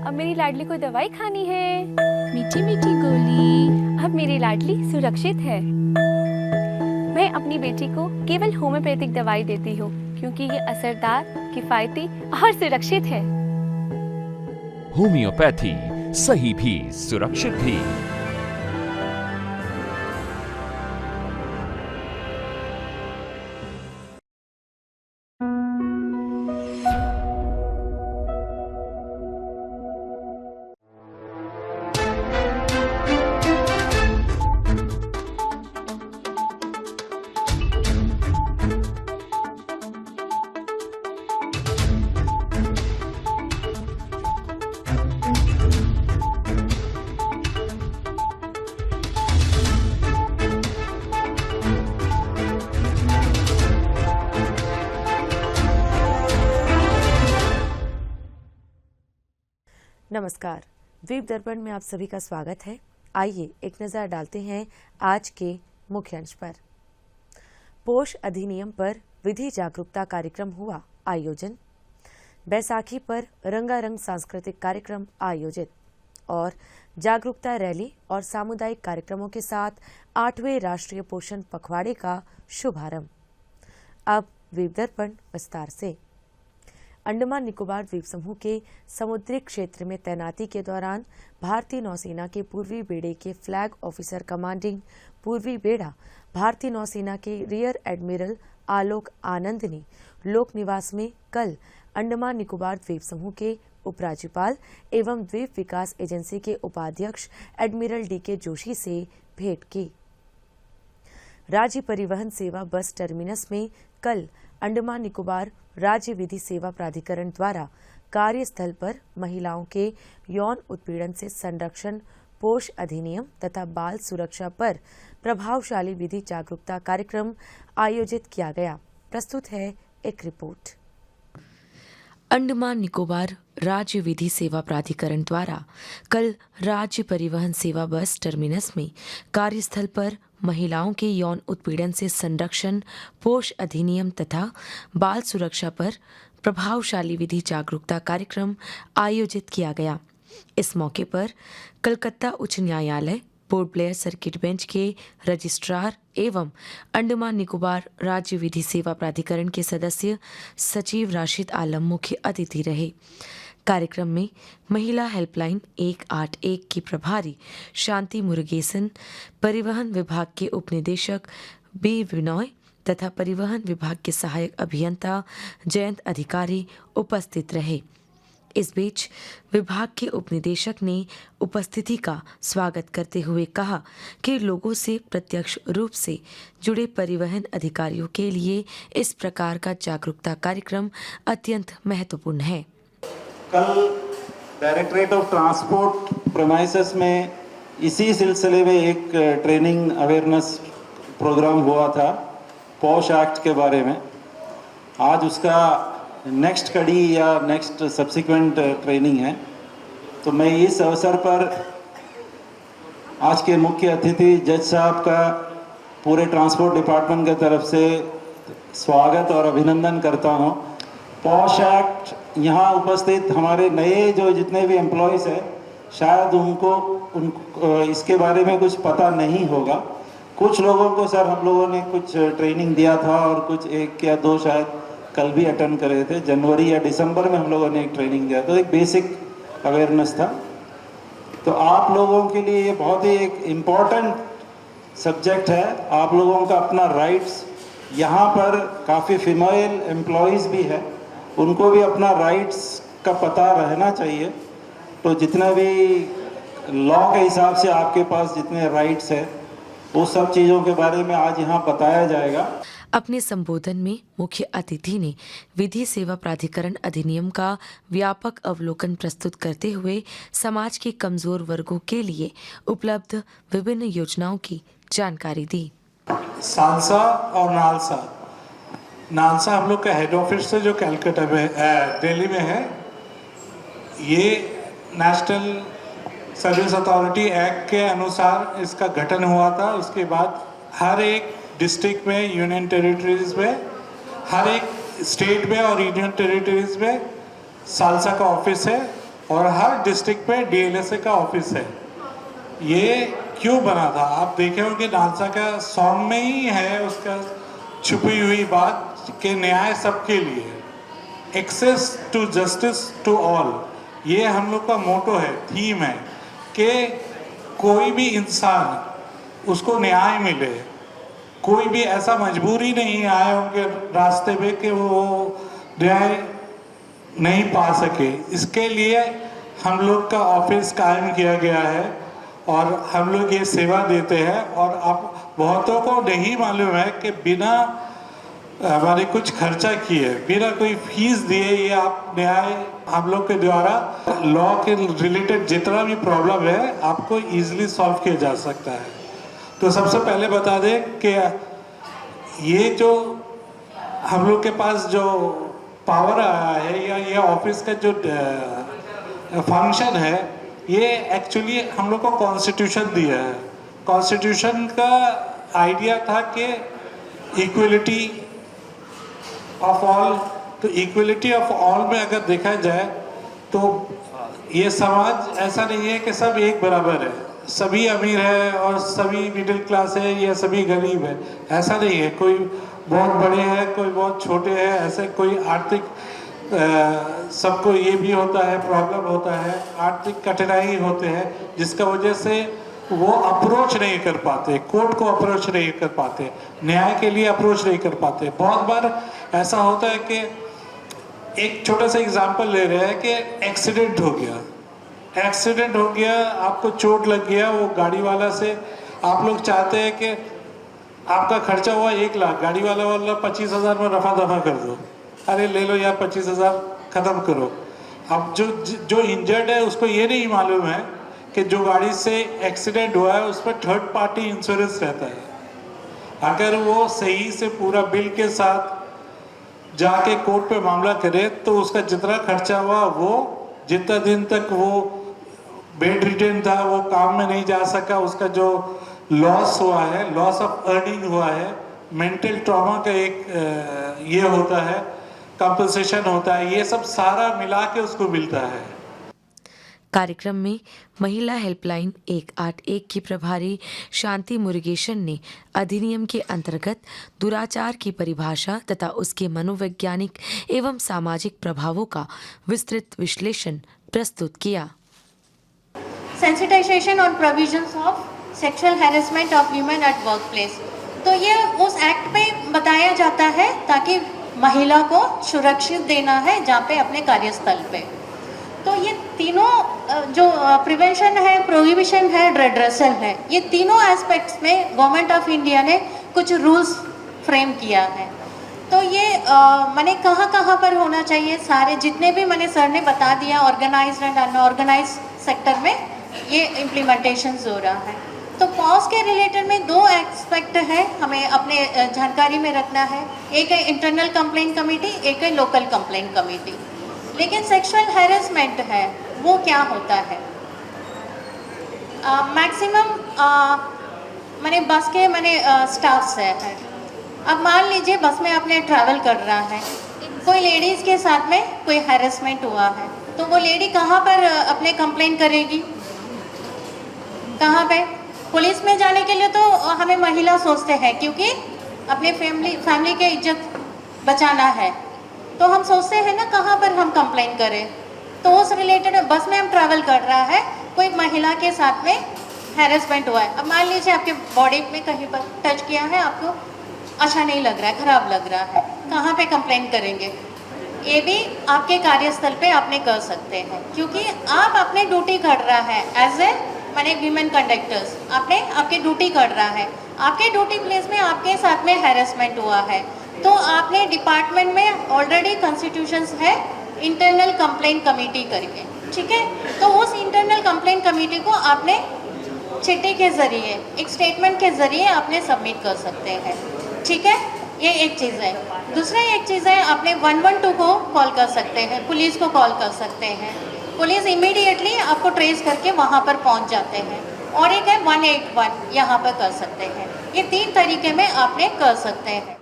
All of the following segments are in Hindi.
अब मेरी लाडली को दवाई खानी है। मीठी मीठी गोली। अब मेरी लाडली सुरक्षित है। मैं अपनी बेटी को केवल होम्योपैथिक दवाई देती हूँ क्योंकि ये असरदार, किफायती और सुरक्षित है। होम्योपैथी, सही भी सुरक्षित भी। नमस्कार, द्वीप दर्पण में आप सभी का स्वागत है। आइए एक नज़र डालते हैं आज के मुख्य अंश पर। पोष अधिनियम पर विधि जागरूकता कार्यक्रम हुआ आयोजन। बैसाखी पर रंगारंग सांस्कृतिक कार्यक्रम आयोजित और जागरूकता रैली और सामुदायिक कार्यक्रमों के साथ 8वें राष्ट्रीय पोषण पखवाड़े का शुभारंभ। अब द्वीप दर्पण विस्तार से। अंडमान निकोबार द्वीप समूह के समुद्री क्षेत्र में तैनाती के दौरान भारतीय नौसेना के पूर्वी बेड़े के फ्लैग ऑफिसर कमांडिंग पूर्वी बेड़ा भारतीय नौसेना के रियर एडमिरल आलोक आनंद ने लोक निवास में कल अंडमान निकोबार द्वीप समूह के उपराज्यपाल एवं द्वीप विकास एजेंसी के उपाध्यक्ष एडमिरल DK जोशी से भेंट की। राज्य परिवहन सेवा बस टर्मिनस में कल अंडमान निकोबार राज्य विधि सेवा प्राधिकरण द्वारा कार्यस्थल पर महिलाओं के यौन उत्पीड़न से संरक्षण पोष अधिनियम तथा बाल सुरक्षा पर प्रभावशाली विधि जागरूकता कार्यक्रम आयोजित किया गया। प्रस्तुत है एक रिपोर्ट। अंडमान निकोबार राज्य विधि सेवा प्राधिकरण द्वारा कल राज्य परिवहन सेवा बस टर्मिनस में कार्यस्थल पर महिलाओं के यौन उत्पीड़न से संरक्षण पोष अधिनियम तथा बाल सुरक्षा पर प्रभावशाली विधि जागरूकता कार्यक्रम आयोजित किया गया। इस मौके पर कलकत्ता उच्च न्यायालय पोर्ट ब्लेयर सर्किट बेंच के रजिस्ट्रार एवं अंडमान निकोबार राज्य विधि सेवा प्राधिकरण के सदस्य सचिव राशिद आलम मुख्य अतिथि रहे। कार्यक्रम में महिला हेल्पलाइन 181 की प्रभारी शांति मुरुगेसन, परिवहन विभाग के उपनिदेशक B विनोय तथा परिवहन विभाग के सहायक अभियंता जयंत अधिकारी उपस्थित रहे। इस बीच विभाग के उपनिदेशक ने उपस्थिति का स्वागत करते हुए कहा कि लोगों से प्रत्यक्ष रूप से जुड़े परिवहन अधिकारियों के लिए इस प्रकार का जागरूकता कार्यक्रम अत्यंत महत्वपूर्ण है। कल डायरेक्टरेट ऑफ ट्रांसपोर्ट प्रेमाइसेस में इसी सिलसिले में एक ट्रेनिंग अवेयरनेस प्रोग्राम हुआ था पॉश एक्ट के बारे में। आज उसका नेक्स्ट कड़ी या नेक्स्ट सब्सिक्वेंट ट्रेनिंग है। तो मैं इस अवसर पर आज के मुख्य अतिथि जज साहब का पूरे ट्रांसपोर्ट डिपार्टमेंट की तरफ से स्वागत और अभिनंदन करता हूं। पॉश एक्ट यहाँ उपस्थित हमारे नए जो जितने भी एम्प्लॉयज़ हैं शायद उनको इसके बारे में कुछ पता नहीं होगा। कुछ लोगों को सर हम लोगों ने कुछ ट्रेनिंग दिया था और कुछ 1 या 2 शायद कल भी अटेंड करे थे। जनवरी या दिसंबर में हम लोगों ने एक ट्रेनिंग दिया, तो एक बेसिक अवेयरनेस था। तो आप लोगों के लिए ये बहुत ही एक इम्पॉर्टेंट सब्जेक्ट है। आप लोगों का अपना राइट्स, यहाँ पर काफ़ी फीमेल एम्प्लॉयज़ भी है, उनको भी अपना राइट्स का पता रहना चाहिए। तो जितना भी लॉ के हिसाब से आपके पास जितने राइट्स है वो सब चीज़ों के बारे में आज यहाँ बताया जाएगा। अपने संबोधन में मुख्य अतिथि ने विधि सेवा प्राधिकरण अधिनियम का व्यापक अवलोकन प्रस्तुत करते हुए समाज के कमजोर वर्गों के लिए उपलब्ध विभिन्न योजनाओं की जानकारी दी। सालसा और नालसा हम लोग का हेड ऑफिस है जो कलकत्ता में दिल्ली में है। ये नेशनल सर्विस अथॉरिटी एक्ट के अनुसार इसका गठन हुआ था। उसके बाद हर एक डिस्ट्रिक्ट में, यूनियन टेरिटरीज में, हर एक स्टेट में और यूनियन टेरिटरीज में सालसा का ऑफिस है और हर डिस्ट्रिक्ट पे डीएलएसए का ऑफिस है। ये क्यों बना था, आप देखे होंगे नालसा का सॉन्ग में ही है उसका छुपी हुई बात कि न्याय सबके लिए, access to justice to all. ये हम लोग का मोटो है, थीम है कि कोई भी इंसान उसको न्याय मिले, कोई भी ऐसा मजबूरी नहीं आए उनके रास्ते पे कि वो न्याय नहीं पा सके। इसके लिए हम लोग का ऑफिस कायम किया गया है और हम लोग ये सेवा देते हैं। और आप बहुतों को नहीं मालूम है कि बिना हमारे कुछ खर्चा किए, बिना कोई फीस दिए, ये आप न्याय हम लोग के द्वारा लॉ के रिलेटेड जितना भी प्रॉब्लम है आपको इजीली सॉल्व किया जा सकता है। तो सबसे पहले बता दें कि ये जो हम लोग के पास जो पावर आया है या ये ऑफिस का जो फंक्शन है, ये एक्चुअली हम लोग को कॉन्स्टिट्यूशन दिया है। कॉन्स्टिट्यूशन का आइडिया था कि इक्वलिटी ऑफ ऑल, तो इक्वलिटी ऑफ ऑल में अगर देखा जाए तो ये समाज ऐसा नहीं है कि सब एक बराबर है, सभी अमीर है और सभी मिडिल क्लास है या सभी गरीब है, ऐसा नहीं है। कोई बहुत बड़े हैं, कोई बहुत छोटे हैं, ऐसे कोई आर्थिक सबको ये भी होता है, प्रॉब्लम होता है, आर्थिक कठिनाई होते हैं जिसका वजह से वो अप्रोच नहीं कर पाते, कोर्ट को अप्रोच नहीं कर पाते, न्याय के लिए अप्रोच नहीं कर पाते। बहुत बार ऐसा होता है कि एक छोटा सा एग्जांपल ले रहे हैं कि एक्सीडेंट हो गया, आपको चोट लग गया, वो गाड़ी वाला से आप लोग चाहते हैं कि आपका खर्चा हुआ 1 लाख, गाड़ी वाला 25,000 में रफा दफा कर दो, अरे ले लो यार 25,000 ख़त्म करो। अब जो इंजर्ड है उसको ये नहीं मालूम है कि जो गाड़ी से एक्सीडेंट हुआ है उस पर थर्ड पार्टी इंश्योरेंस रहता है। अगर वो सही से पूरा बिल के साथ जाके कोर्ट पे मामला करे तो उसका जितना खर्चा हुआ, वो जितना दिन तक वो बेड रिटेन था, वो काम में नहीं जा सका, उसका जो लॉस हुआ है, लॉस ऑफ अर्निंग हुआ है, मेंटल ट्रॉमा का एक ये होता है, कंपनसेशन होता है, ये सब सारा मिला के उसको मिलता है। कार्यक्रम में महिला हेल्पलाइन 181 की प्रभारी शांति मुरुगेशन ने अधिनियम के अंतर्गत दुराचार की परिभाषा तथा उसके मनोवैज्ञानिक एवं सामाजिक प्रभावों का विस्तृत विश्लेषण प्रस्तुत किया। Sensitization on provisions of sexual harassment of women at workplace, तो ये उस एक्ट में बताया जाता है ताकि महिला को सुरक्षित देना है जहाँ पे अपने कार्यस्थल पे। तो ये तीनों जो प्रिवेंशन है, प्रोहिबिशन है, रेड्रेसल है, ये तीनों एस्पेक्ट्स में गवर्नमेंट ऑफ इंडिया ने कुछ रूल्स फ्रेम किया है। तो ये मैंने कहाँ पर होना चाहिए, सारे जितने भी मैंने सर ने बता दिया, ऑर्गेनाइज्ड एंड अनऑर्गेनाइज्ड सेक्टर में ये इम्प्लीमेंटेशन हो रहा है। तो पॉज के रिलेटेड में 2 एस्पेक्ट है हमें अपने जानकारी में रखना है, एक है इंटरनल कंप्लेंट कमेटी, एक है लोकल कंप्लेंट कमेटी। लेकिन सेक्सुअल हैरेसमेंट है वो क्या होता है, मैक्सिमम मैंने बस के स्टाफ से है। अब मान लीजिए बस में आपने ट्रैवल कर रहा है, कोई लेडीज़ के साथ में कोई हैरेसमेंट हुआ है, तो वो लेडी कहाँ पर अपने कंप्लेंट करेगी, कहाँ पे? पुलिस में जाने के लिए तो हमें महिला सोचते हैं क्योंकि अपने फैमिली की इज्जत बचाना है, तो हम सोचते हैं ना कहाँ पर हम कंप्लेंट करें। तो उस रिलेटेड बस में हम ट्रैवल कर रहा है, कोई महिला के साथ में हैरेसमेंट हुआ है। अब मान लीजिए आपके बॉडी में कहीं पर टच किया है, आपको अच्छा नहीं लग रहा है, खराब लग रहा है, कहाँ पे कंप्लेंट करेंगे? ये भी आपके कार्यस्थल पे आपने कर सकते हैं क्योंकि आप अपने ड्यूटी कर रहा है एज ए वीमेन कंडक्टर्स, आपके ड्यूटी कर रहा है, आपके ड्यूटी प्लेस में आपके साथ में हैरेसमेंट हुआ है, तो आपने डिपार्टमेंट में ऑलरेडी कॉन्स्टिट्यूशंस है इंटरनल कंप्लेंट कमेटी करके, ठीक है? तो उस इंटरनल कंप्लेंट कमेटी को आपने चिट्ठी के ज़रिए, एक स्टेटमेंट के ज़रिए आपने सबमिट कर सकते हैं, ठीक है? ये एक चीज़ है। दूसरा एक चीज़ है, आपने 112 को कॉल कर सकते हैं, पुलिस को कॉल कर सकते हैं, पुलिस इमीडिएटली आपको ट्रेस करके वहाँ पर पहुँच जाते हैं। और एक है 181, यहाँ पर कर सकते हैं। ये 3 तरीके में आपने कर सकते हैं।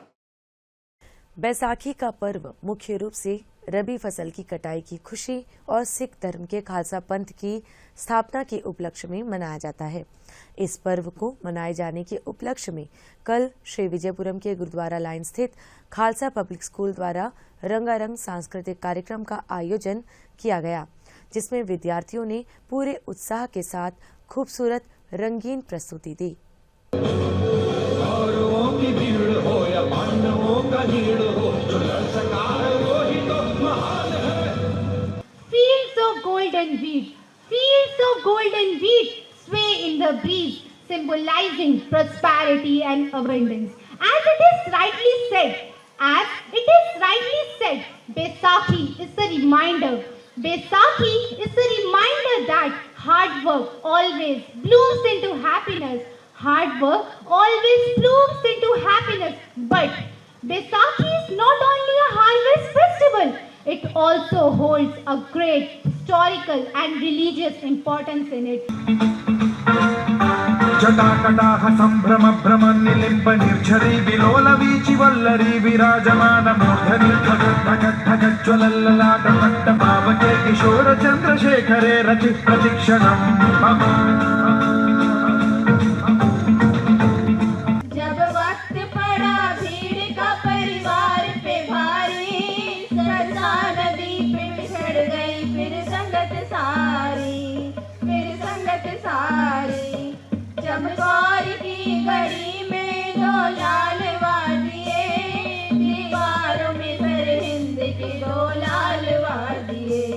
बैसाखी का पर्व मुख्य रूप से रबी फसल की कटाई की खुशी और सिख धर्म के खालसा पंथ की स्थापना के उपलक्ष्य में मनाया जाता है। इस पर्व को मनाए जाने के उपलक्ष्य में कल श्री विजयपुरम के गुरुद्वारा लाइन स्थित खालसा पब्लिक स्कूल द्वारा रंगारंग सांस्कृतिक कार्यक्रम का आयोजन किया गया, जिसमें विद्यार्थियों ने पूरे उत्साह के साथ खूबसूरत रंगीन प्रस्तुति दी। Fields of golden wheat sway in the breeze, symbolizing prosperity and abundance. As it is rightly said, Baisakhi is a reminder that hard work always blooms into happiness. But Baisakhi is not only a harvest festival, it also holds a great historical and religious importance in it. जटाकटाह संभ्रम भ्रम निलिम्ब निर्झरी विलोल वीचि वल्लरी विराजमान मूर्धनि ज्वलल्ललाट पट्ट पावके किशोर चंद्रशेखरे रचि प्रतिक्षणम् जब वक्त पड़ा भीड़ का परिवार पे भारी, सरसा नदी पे बिछड़ गई फिर संगत सारी। चमकौर की गली में दो लाल वादिये, दीवारों में सरहिंद के दो लाल वादिये।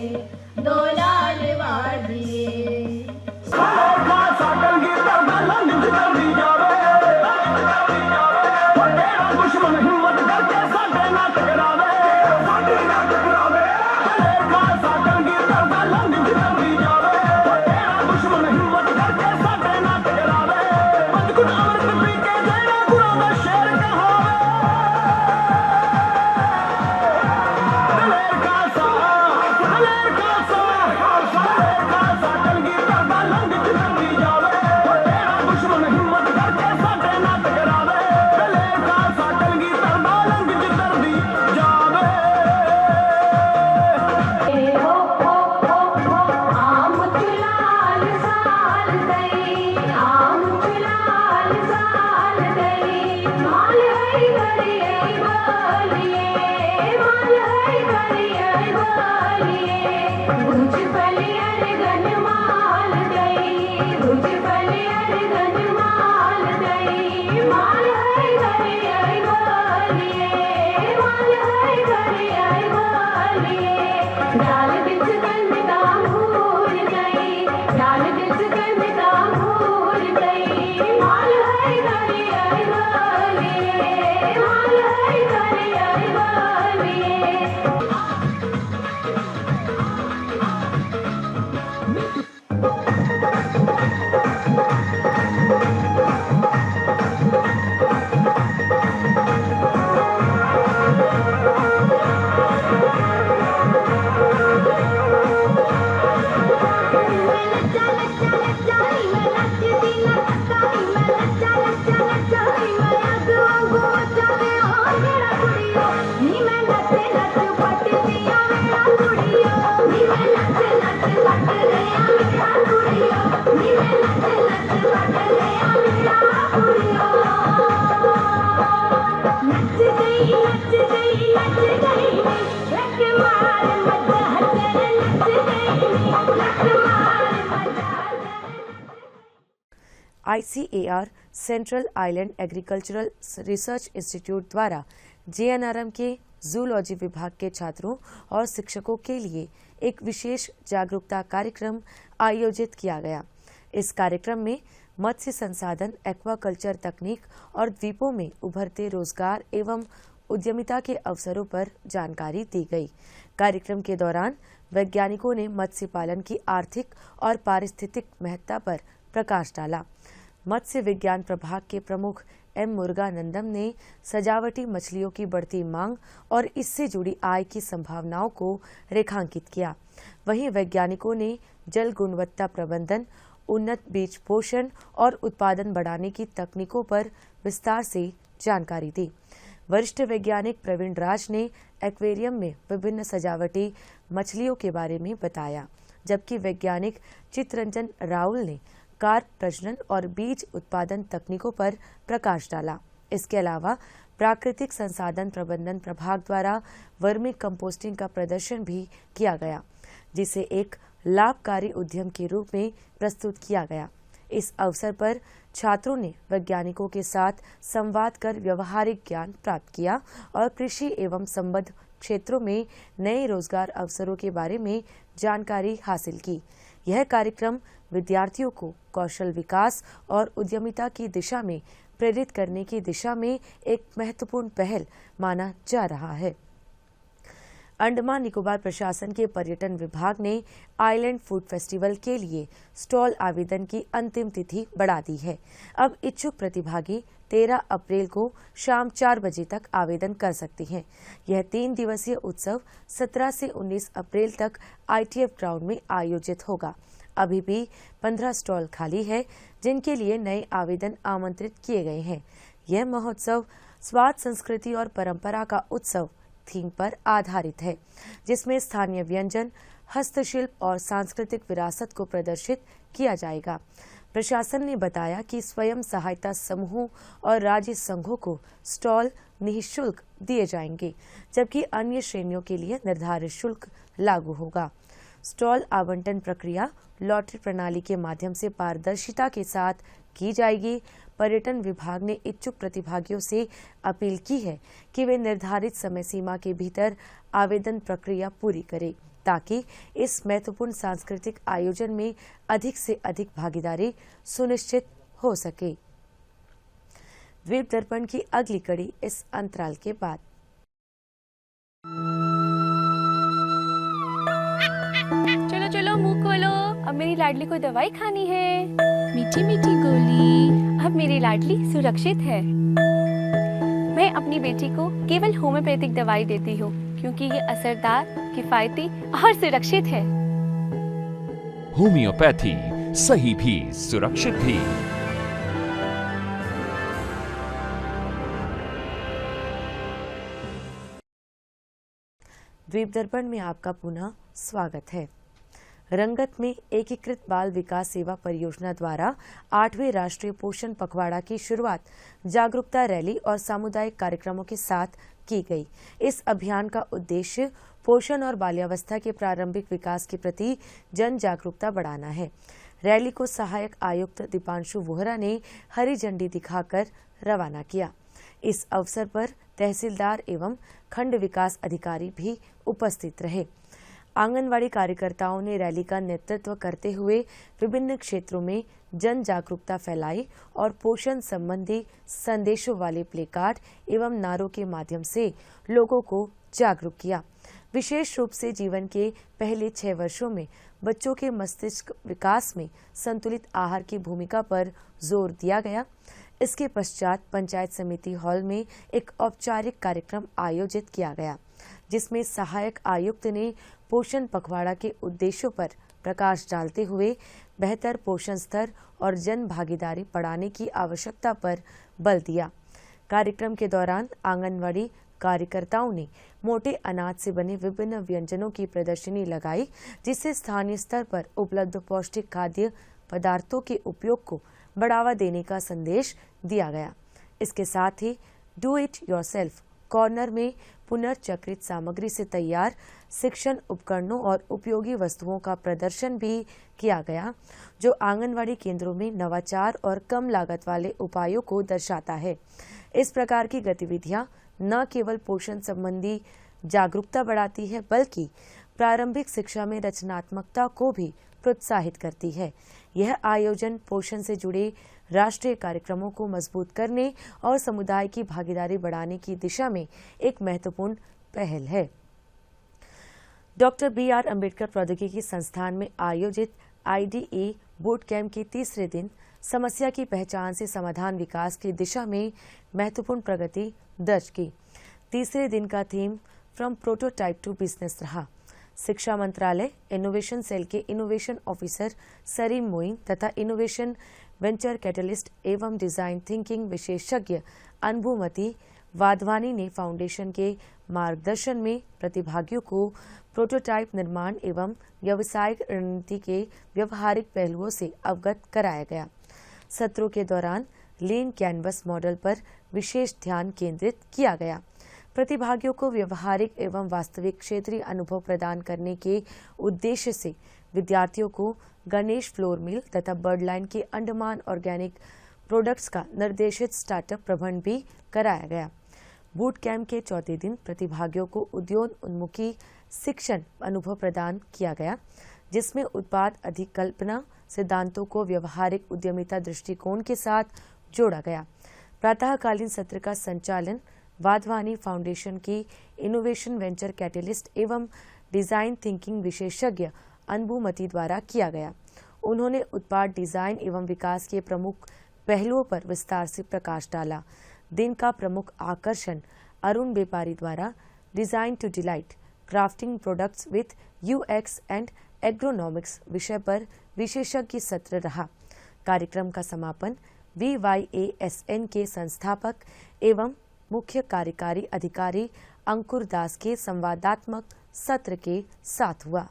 ICAR central island agricultural research institute द्वारा JNRM के जूलॉजी विभाग के छात्रों और शिक्षकों के लिए एक विशेष जागरूकता कार्यक्रम आयोजित किया गया। इस कार्यक्रम में मत्स्य संसाधन, एक्वाकल्चर तकनीक और द्वीपों में उभरते रोजगार एवं उद्यमिता के अवसरों पर जानकारी दी गई। कार्यक्रम के दौरान वैज्ञानिकों ने मत्स्य पालन की आर्थिक और पारिस्थितिक महत्ता पर प्रकाश डाला। मत्स्य विज्ञान प्रभाग के प्रमुख M. मुरुगानंदम ने सजावटी मछलियों की बढ़ती मांग और इससे जुड़ी आय की संभावनाओं को रेखांकित किया। वहीं वैज्ञानिकों ने जल गुणवत्ता प्रबंधन, उन्नत बीज पोषण और उत्पादन बढ़ाने की तकनीकों पर विस्तार से जानकारी दी। वरिष्ठ वैज्ञानिक प्रवीण राज ने एक्वेरियम में विभिन्न सजावटी मछलियों के बारे में बताया, जबकि वैज्ञानिक चित्तरंजन राउल ने कार्प प्रजनन और बीज उत्पादन तकनीकों पर प्रकाश डाला। इसके अलावा प्राकृतिक संसाधन प्रबंधन प्रभाग द्वारा वर्मी कंपोस्टिंग का प्रदर्शन भी किया गया, जिसे एक लाभकारी उद्यम के रूप में प्रस्तुत किया गया। इस अवसर पर छात्रों ने वैज्ञानिकों के साथ संवाद कर व्यवहारिक ज्ञान प्राप्त किया और कृषि एवं संबद्ध क्षेत्रों में नए रोजगार अवसरों के बारे में जानकारी हासिल की। यह कार्यक्रम विद्यार्थियों को कौशल विकास और उद्यमिता की दिशा में प्रेरित करने की दिशा में एक महत्वपूर्ण पहल माना जा रहा है। अंडमान निकोबार प्रशासन के पर्यटन विभाग ने आइलैंड फूड फेस्टिवल के लिए स्टॉल आवेदन की अंतिम तिथि बढ़ा दी है। अब इच्छुक प्रतिभागी 13 अप्रैल को शाम 4 बजे तक आवेदन कर सकते हैं। यह 3 दिवसीय उत्सव 17 से 19 अप्रैल तक ITF ग्राउंड में आयोजित होगा। अभी भी 15 स्टॉल खाली है, जिनके लिए नए आवेदन आमंत्रित किए गए हैं। यह महोत्सव स्वाद, संस्कृति और परंपरा का उत्सव थीम पर आधारित है, जिसमें स्थानीय व्यंजन, हस्तशिल्प और सांस्कृतिक विरासत को प्रदर्शित किया जाएगा। प्रशासन ने बताया कि स्वयं सहायता समूहों और राज्य संघों को स्टॉल निःशुल्क दिए जाएंगे, जबकि अन्य श्रेणियों के लिए निर्धारित शुल्क लागू होगा। स्टॉल आवंटन प्रक्रिया लॉटरी प्रणाली के माध्यम से पारदर्शिता के साथ की जाएगी। पर्यटन विभाग ने इच्छुक प्रतिभागियों से अपील की है कि वे निर्धारित समय सीमा के भीतर आवेदन प्रक्रिया पूरी करें, ताकि इस महत्वपूर्ण सांस्कृतिक आयोजन में अधिक से अधिक भागीदारी सुनिश्चित हो सके। द्वीप दर्पण की अगली कड़ी इस अंतराल के बाद। चलो चलो मुंह खोलो, अब मेरी लाडली को दवाई खानी है। मीठी मीठी गोली। अब मेरी लाडली सुरक्षित है। मैं अपनी बेटी को केवल होम्योपैथिक दवाई देती हूँ, क्योंकि ये असरदार, किफायती और सुरक्षित है। होम्योपैथी, सही भी सुरक्षित भी। द्वीप दर्पण में आपका पुनः स्वागत है। रंगत में एकीकृत बाल विकास सेवा परियोजना द्वारा 8वें राष्ट्रीय पोषण पखवाड़ा की शुरुआत जागरूकता रैली और सामुदायिक कार्यक्रमों के साथ की गई। इस अभियान का उद्देश्य पोषण और बाल्यावस्था के प्रारंभिक विकास के प्रति जन जागरूकता बढ़ाना है। रैली को सहायक आयुक्त दीपांशु वोहरा ने हरी झंडी दिखाकर रवाना किया। इस अवसर पर तहसीलदार एवं खंड विकास अधिकारी भी उपस्थित रहे। आंगनवाड़ी कार्यकर्ताओं ने रैली का नेतृत्व करते हुए विभिन्न क्षेत्रों में जन जागरूकता फैलाई और पोषण संबंधी संदेशों वाले प्लेकार्ड एवं नारों के माध्यम से लोगों को जागरूक किया। विशेष रूप से जीवन के पहले 6 वर्षों में बच्चों के मस्तिष्क विकास में संतुलित आहार की भूमिका पर जोर दिया गया। इसके पश्चात पंचायत समिति हॉल में एक औपचारिक कार्यक्रम आयोजित किया गया, जिसमें सहायक आयुक्त ने पोषण पखवाड़ा के उद्देश्यों पर प्रकाश डालते हुए बेहतर पोषण स्तर और जन भागीदारी बढ़ाने की आवश्यकता पर बल दिया। कार्यक्रम के दौरान आंगनवाड़ी कार्यकर्ताओं ने मोटे अनाज से बने विभिन्न व्यंजनों की प्रदर्शनी लगाई, जिससे स्थानीय स्तर पर उपलब्ध पौष्टिक खाद्य पदार्थों के उपयोग को बढ़ावा देने का संदेश दिया गया। इसके साथ ही डू इट योरसेल्फ कॉर्नर में पुनर्चक्रित सामग्री से तैयार शिक्षण उपकरणों और उपयोगी वस्तुओं का प्रदर्शन भी किया गया, जो आंगनवाड़ी केंद्रों में नवाचार और कम लागत वाले उपायों को दर्शाता है। इस प्रकार की गतिविधियां न केवल पोषण संबंधी जागरूकता बढ़ाती है, बल्कि प्रारंभिक शिक्षा में रचनात्मकता को भी प्रोत्साहित करती है। यह आयोजन पोषण से जुड़े राष्ट्रीय कार्यक्रमों को मजबूत करने और समुदाय की भागीदारी बढ़ाने की दिशा में एक महत्वपूर्ण पहल है। डॉक्टर BR अम्बेडकर प्रौद्योगिकी संस्थान में आयोजित IDA बूट कैंप के तीसरे दिन समस्या की पहचान से समाधान विकास की दिशा में महत्वपूर्ण प्रगति दर्ज की। तीसरे दिन का theme from prototype to business रहा। शिक्षा मंत्रालय इनोवेशन सेल के इनोवेशन ऑफिसर सरीम मोइन तथा इनोवेशन वेंचर कैटलिस्ट एवं डिजाइन थिंकिंग विशेषज्ञ अनुभूमति वाधवानी ने फाउंडेशन के मार्गदर्शन में प्रतिभागियों को प्रोटोटाइप निर्माण एवं व्यावसायिक रणनीति के व्यवहारिक पहलुओं से अवगत कराया गया। सत्रों के दौरान लीन कैनवस मॉडल पर विशेष ध्यान केंद्रित किया गया। प्रतिभागियों को व्यवहारिक एवं वास्तविक क्षेत्रीय अनुभव प्रदान करने के उद्देश्य से विद्यार्थियों को गणेश फ्लोर मिल तथा बर्डलाइन के अंडमान ऑर्गेनिक प्रोडक्ट्स का निर्देशित स्टार्टअप प्रबंध भी कराया गया। बूट कैंप के चौथे दिन प्रतिभागियों को उद्योग उन्मुखी शिक्षण अनुभव प्रदान किया गया, जिसमें उत्पाद अधिकल्पना सिद्धांतों को व्यवहारिक उद्यमिता दृष्टिकोण के साथ जोड़ा गया। प्रातःकालीन सत्र का संचालन वाधवानी फाउंडेशन की इनोवेशन वेंचर कैटलिस्ट एवं डिजाइन थिंकिंग विशेषज्ञ अनुभूमति द्वारा किया गया। उन्होंने उत्पाद डिजाइन एवं विकास के प्रमुख पहलुओं पर विस्तार से प्रकाश डाला। दिन का प्रमुख आकर्षण अरुण बेपारी द्वारा design to delight crafting products with UX and ergonomics विषय पर विशेषज्ञ सत्र रहा। कार्यक्रम का समापन VYASN के संस्थापक एवं मुख्य कार्यकारी अधिकारी अंकुर दास के संवादात्मक सत्र के साथ हुआ।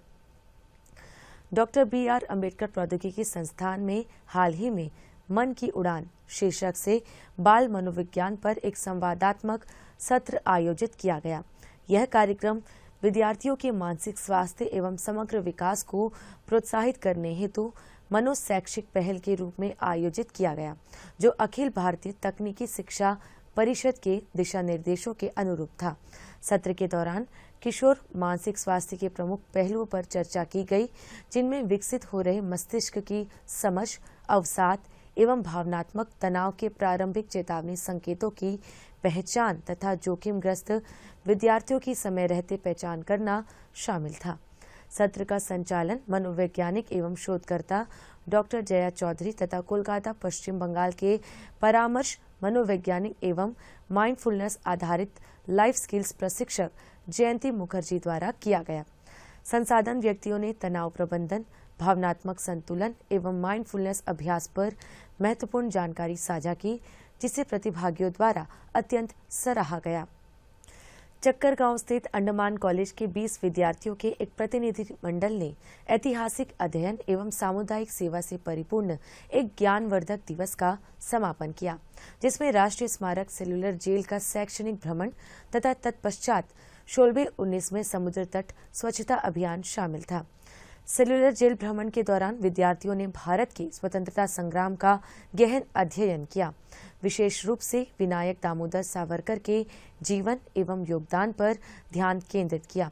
डॉक्टर BR अम्बेडकर प्रौद्योगिकी संस्थान में हाल ही में मन की उड़ान शीर्षक से बाल मनोविज्ञान पर एक संवादात्मक सत्र आयोजित किया गया। यह कार्यक्रम विद्यार्थियों के मानसिक स्वास्थ्य एवं समग्र विकास को प्रोत्साहित करने हेतु मनोशैक्षिक पहल के रूप में आयोजित किया गया, जो अखिल भारतीय तकनीकी शिक्षा परिषद के दिशा निर्देशों के अनुरूप था। सत्र के दौरान किशोर मानसिक स्वास्थ्य के प्रमुख पहलुओं पर चर्चा की गई, जिनमें विकसित हो रहे मस्तिष्क की समझ, अवसाद एवं भावनात्मक तनाव के प्रारंभिक चेतावनी संकेतों की पहचान तथा जोखिमग्रस्त विद्यार्थियों की समय रहते पहचान करना शामिल था। सत्र का संचालन मनोवैज्ञानिक एवं शोधकर्ता डॉक्टर जया चौधरी तथा कोलकाता पश्चिम बंगाल के परामर्श मनोवैज्ञानिक एवं माइंडफुलनेस आधारित लाइफ स्किल्स प्रशिक्षक जयंती मुखर्जी द्वारा किया गया। संसाधन व्यक्तियों ने तनाव प्रबंधन, भावनात्मक संतुलन एवं माइंडफुलनेस अभ्यास पर महत्वपूर्ण जानकारी साझा की, जिसे प्रतिभागियों द्वारा अत्यंत सराहा गया। चक्कर गांव स्थित अंडमान कॉलेज के 20 विद्यार्थियों के एक प्रतिनिधि मंडल ने ऐतिहासिक अध्ययन एवं सामुदायिक सेवा से परिपूर्ण एक ज्ञानवर्धक दिवस का समापन किया, जिसमें राष्ट्रीय स्मारक सेलुलर जेल का शैक्षणिक भ्रमण तथा तत्पश्चात शोलबे 19 में समुद्र तट स्वच्छता अभियान शामिल था। सेलुलर जेल भ्रमण के दौरान विद्यार्थियों ने भारत के स्वतंत्रता संग्राम का गहन अध्ययन किया, विशेष रूप से विनायक दामोदर सावरकर के जीवन एवं योगदान पर ध्यान केंद्रित किया।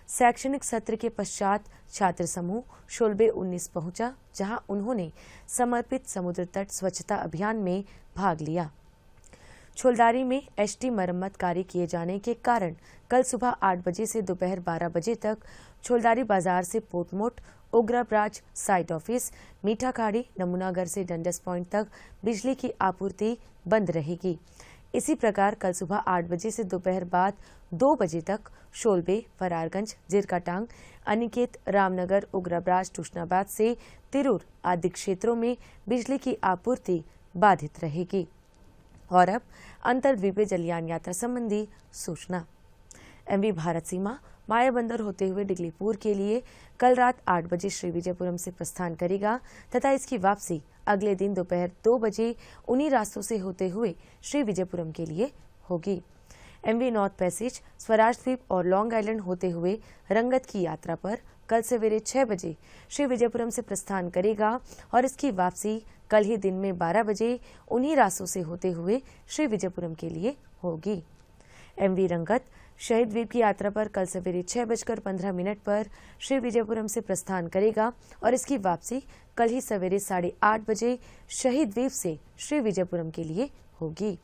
शैक्षणिक सत्र के पश्चात छात्र समूह शोलबे 19 पहुंचा, जहां उन्होंने समर्पित समुद्र तट स्वच्छता अभियान में भाग लिया। छोलदारी में HT मरम्मत कार्य किए जाने के कारण कल सुबह 8 बजे से दोपहर 12 बजे तक छोलदारी बाजार से पोटमोट, उग्रब्राज साइट ऑफिस, मीठाखाड़ी, नमूनागर से डंडस पॉइंट तक बिजली की आपूर्ति बंद रहेगी। इसी प्रकार कल सुबह 8 बजे से दोपहर बाद 2 बजे तक शोलबे, फरारगंज, जिरकाटांग, अनिकेत, रामनगर, उग्रब्राज, टूशनाबाद से तिरूर आदि क्षेत्रों में बिजली की आपूर्ति बाधित रहेगी। और अब अंतरद्वीपीय जलयान यात्रा संबंधी सूचना। MV भारत सीमा मायाबंदर होते हुए डिगलीपुर के लिए कल रात 8 बजे श्री विजयपुरम से प्रस्थान करेगा तथा इसकी वापसी अगले दिन दोपहर 2 बजे उन्हीं रास्तों से होते हुए श्री विजयपुरम के लिए होगी। MV नॉर्थ पैसेज स्वराज द्वीप और लॉन्ग आइलैंड होते हुए रंगत की यात्रा पर कल सवेरे 6 बजे श्री विजयपुरम से प्रस्थान करेगा और इसकी वापसी कल ही दिन में 12 बजे उन्हीं रास्तों से होते हुए श्री विजयपुरम के लिए होगी। MV रंगत शहीद द्वीप की यात्रा पर कल सवेरे 6:15 पर श्री विजयपुरम से प्रस्थान करेगा और इसकी वापसी कल ही सवेरे 8:30 बजे शहीद द्वीप से श्री विजयपुरम के लिए होगी।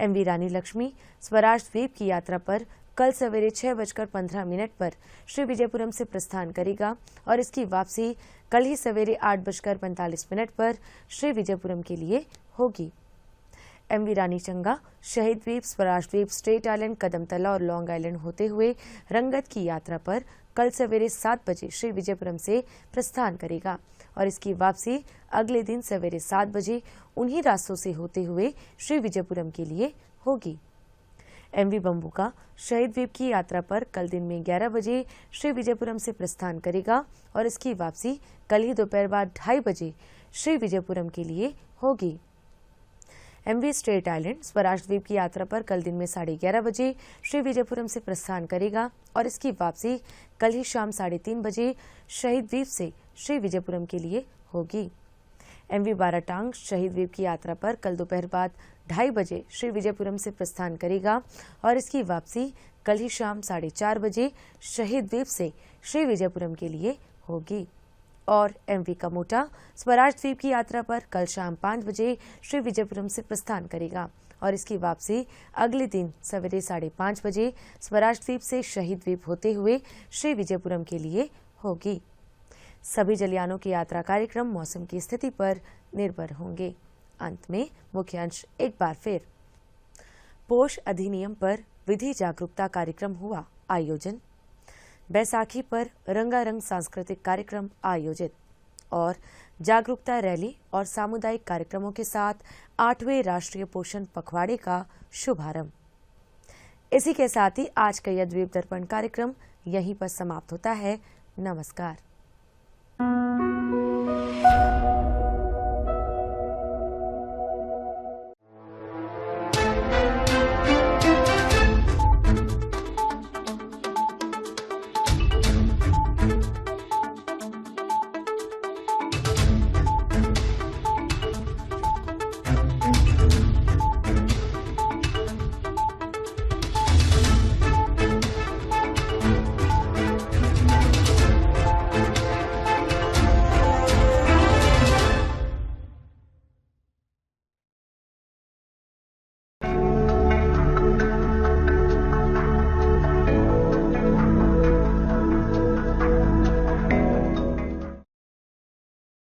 MV रानी लक्ष्मी स्वराज द्वीप की यात्रा पर कल सवेरे 6:15 पर श्री विजयपुरम से प्रस्थान करेगा और इसकी वापसी कल ही सवेरे 8:45 पर श्री विजयपुरम के लिए होगी। MV रानी चंगा शहीद द्वीप, स्वराज द्वीप, स्ट्रेट आइलैंड, कदमतला और लॉन्ग आइलैंड होते हुए रंगत की यात्रा पर कल सवेरे 7 बजे श्री विजयपुरम से प्रस्थान करेगा और इसकी वापसी अगले दिन सवेरे 7 बजे उन्हीं रास्तों से होते हुए श्री विजयपुरम के लिए होगी। एमवी बम्बू का शहीद द्वीप की यात्रा पर कल दिन में 11 बजे श्री विजयपुरम से प्रस्थान करेगा और इसकी वापसी कल ही दोपहर बाद 2:30 बजे श्री विजयपुरम के लिए होगी। एमवी स्ट्रेट आइलैंड स्वराज द्वीप की यात्रा पर कल दिन में 11:30 बजे श्री विजयपुरम से प्रस्थान करेगा और इसकी वापसी कल ही शाम 3:30 बजे शहीद द्वीप से श्री विजयपुरम के लिए होगी। एमवी बाराटांग शहीद द्वीप की यात्रा पर कल दोपहर बाद 2:30 बजे श्री विजयपुरम से प्रस्थान करेगा और इसकी वापसी कल ही शाम 4:30 बजे शहीद द्वीप से श्री विजयपुरम के लिए होगी। और एमवी कमोटा स्वराज द्वीप की यात्रा पर कल शाम 5 बजे श्री विजयपुरम से प्रस्थान करेगा और इसकी वापसी अगले दिन सवेरे 5:30 बजे स्वराज द्वीप से शहीद द्वीप होते हुए श्री विजयपुरम के लिए होगी। सभी जलयानों के यात्रा कार्यक्रम मौसम की स्थिति पर निर्भर होंगे। अंत में मुख्यांश एक बार फिर। पोष अधिनियम पर विधि जागरूकता कार्यक्रम हुआ आयोजन। बैसाखी पर रंगारंग सांस्कृतिक कार्यक्रम आयोजित और जागरूकता रैली और सामुदायिक कार्यक्रमों के साथ 8वें राष्ट्रीय पोषण पखवाड़े का शुभारंभ। इसी के साथ ही आज का यह द्वीप दर्पण कार्यक्रम यहीं पर समाप्त होता है। नमस्कार।